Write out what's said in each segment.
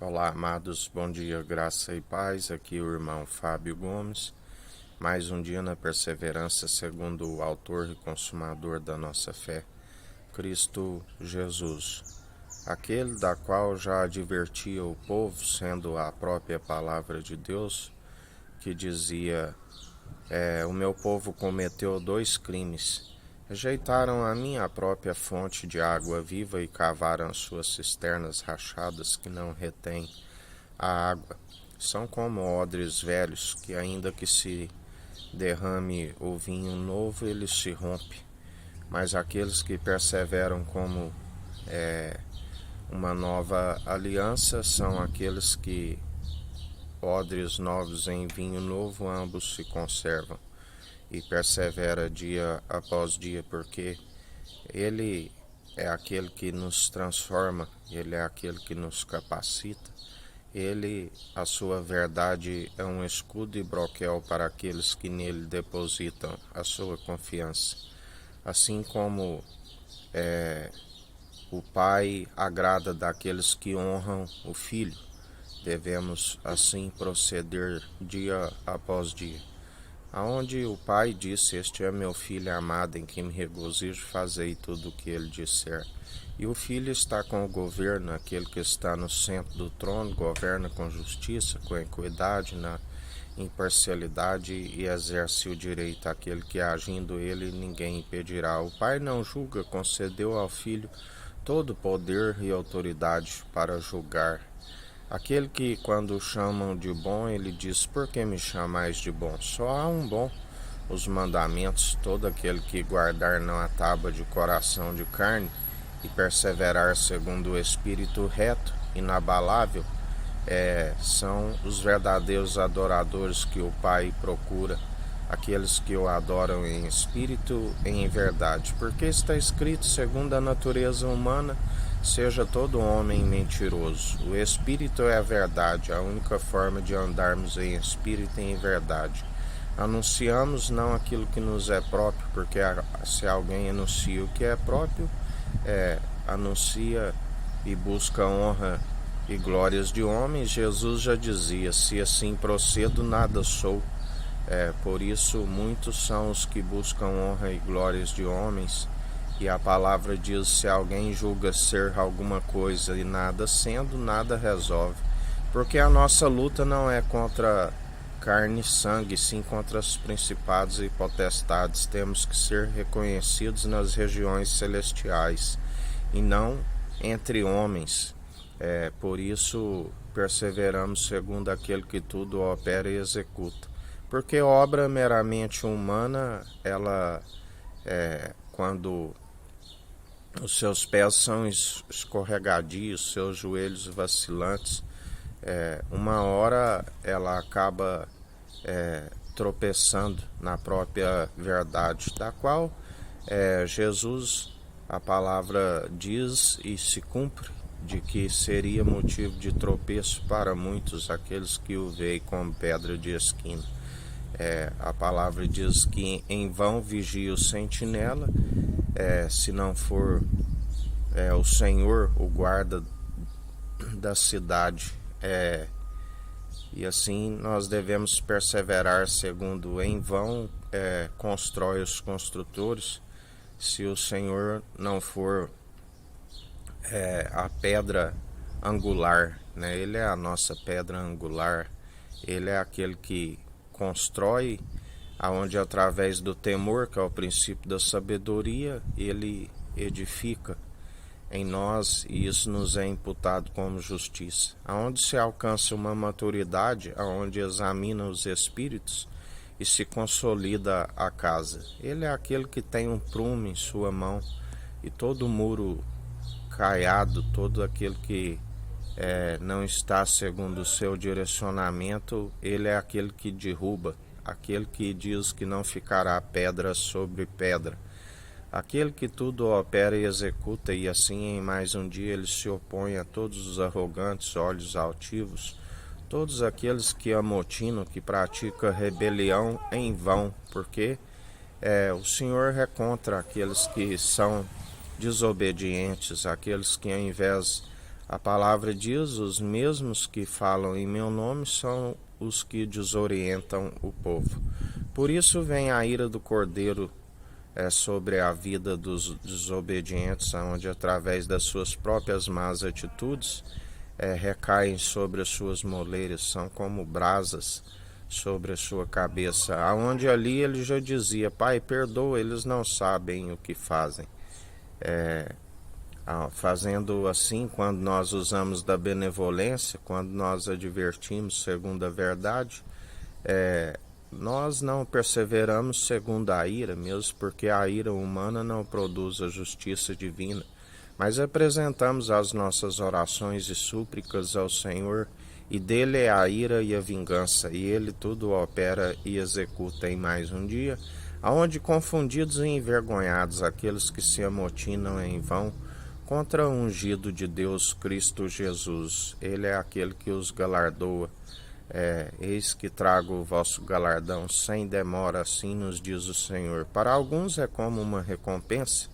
Olá, amados, bom dia, graça e paz. Aqui o irmão Fábio Gomes. Mais um dia na perseverança, segundo o autor e consumador da nossa fé, Cristo Jesus, aquele da qual já advertia o povo, sendo a própria palavra de Deus, que dizia: o meu povo cometeu dois crimes. Rejeitaram a minha própria fonte de água viva e cavaram as suas cisternas rachadas que não retêm a água. São como odres velhos, que ainda que se derrame o vinho novo, ele se rompe. Mas aqueles que perseveram como uma nova aliança são aqueles que, odres novos em vinho novo, ambos se conservam. E persevera dia após dia, porque Ele é aquele que nos transforma, Ele é aquele que nos capacita. Ele, a sua verdade, é um escudo e broquel para aqueles que nele depositam a sua confiança. Assim como o Pai agrada daqueles que honram o Filho, devemos assim proceder dia após dia. Aonde o Pai disse: "Este é meu Filho amado, em quem me regozijo, fazei tudo o que ele disser." E o Filho está com o governo, aquele que está no centro do trono, governa com justiça, com equidade, na imparcialidade, e exerce o direito àquele que, agindo ele, ninguém impedirá. O Pai não julga, concedeu ao Filho todo poder e autoridade para julgar. Aquele que, quando o chamam de bom, ele diz: "Por que me chamais de bom? Só há um bom." Os mandamentos, todo aquele que guardar não a tábua de coração de carne e perseverar segundo o Espírito reto, inabalável, são os verdadeiros adoradores que o Pai procura, aqueles que o adoram em espírito e em verdade. Porque está escrito: "Segundo a natureza humana, seja todo homem mentiroso." O Espírito é a verdade, a única forma de andarmos em espírito e em verdade. Anunciamos não aquilo que nos é próprio, porque se alguém anuncia o que é próprio, anuncia e busca honra e glórias de homens. Jesus já dizia: "Se assim procedo, nada sou." Por isso, muitos são os que buscam honra e glórias de homens. E a palavra diz: "Se alguém julga ser alguma coisa e nada sendo, nada resolve." Porque a nossa luta não é contra carne e sangue, sim contra os principados e potestades. Temos que ser reconhecidos nas regiões celestiais e não entre homens. Por isso, perseveramos segundo aquele que tudo opera e executa. Porque obra meramente humana, ela, quando os seus pés são escorregadios, seus joelhos vacilantes, uma hora ela acaba tropeçando na própria verdade, da qual Jesus, a palavra diz e se cumpre, de que seria motivo de tropeço para muitos aqueles que o veem como pedra de esquina. A palavra diz que em vão vigia o sentinela, se não for o Senhor, o guarda da cidade. E assim nós devemos perseverar, segundo em vão constrói os construtores, se o Senhor não for a pedra angular, né? Ele é a nossa pedra angular, ele é aquele que constrói, aonde através do temor, que é o princípio da sabedoria, ele edifica em nós, e isso nos é imputado como justiça. Aonde se alcança uma maturidade, aonde examina os espíritos e se consolida a casa. Ele é aquele que tem um prumo em sua mão, e todo muro caiado, todo aquele que não está segundo o seu direcionamento, ele é aquele que derruba, aquele que diz que não ficará pedra sobre pedra, aquele que tudo opera e executa. E assim, em mais um dia, ele se opõe a todos os arrogantes, olhos altivos, todos aqueles que amotinam, que praticam rebelião em vão, porque o Senhor é contra aqueles que são desobedientes, aqueles que, ao invés A palavra diz: os mesmos que falam em meu nome são os que desorientam o povo. Por isso vem a ira do Cordeiro sobre a vida dos desobedientes, onde através das suas próprias más atitudes recaem sobre as suas moleiras, são como brasas sobre a sua cabeça, aonde ali ele já dizia: Pai, perdoa, eles não sabem o que fazem. Fazendo assim, quando nós usamos da benevolência, quando nós advertimos segundo a verdade, nós não perseveramos segundo a ira, mesmo porque a ira humana não produz a justiça divina, mas apresentamos as nossas orações e súplicas ao Senhor, e dele é a ira e a vingança, e ele tudo opera e executa em mais um dia, aonde confundidos e envergonhados aqueles que se amotinam em vão contra o ungido de Deus, Cristo Jesus. Ele é aquele que os galardoa. Eis que trago o vosso galardão sem demora, assim nos diz o Senhor. Para alguns é como uma recompensa,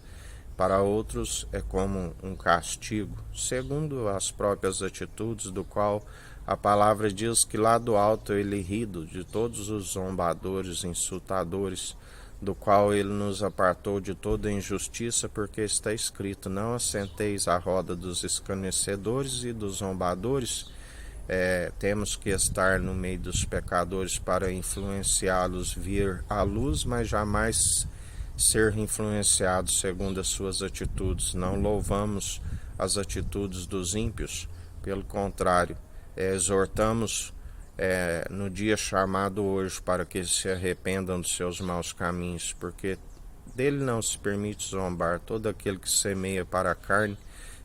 para outros é como um castigo, segundo as próprias atitudes, do qual a palavra diz que lá do alto ele rido de todos os zombadores, insultadores, do qual ele nos apartou de toda injustiça, porque está escrito: não assenteis à roda dos escarnecedores e dos zombadores. Temos que estar no meio dos pecadores para influenciá-los vir à luz, mas jamais ser influenciados segundo as suas atitudes. Não louvamos as atitudes dos ímpios, pelo contrário, exortamos no dia chamado hoje para que se arrependam dos seus maus caminhos, porque dele não se permite zombar. Todo aquele que semeia para a carne,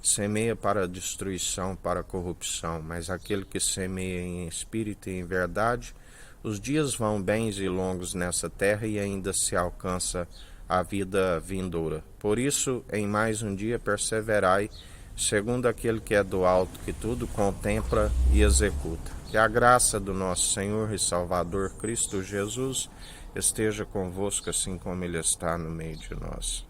semeia para a destruição, para a corrupção, mas aquele que semeia em espírito e em verdade, os dias vão bens e longos nessa terra e ainda se alcança a vida vindoura. Por isso, em mais um dia perseverai, segundo aquele que é do alto, que tudo contempla e executa. Que a graça do nosso Senhor e Salvador Cristo Jesus esteja convosco, assim como Ele está no meio de nós.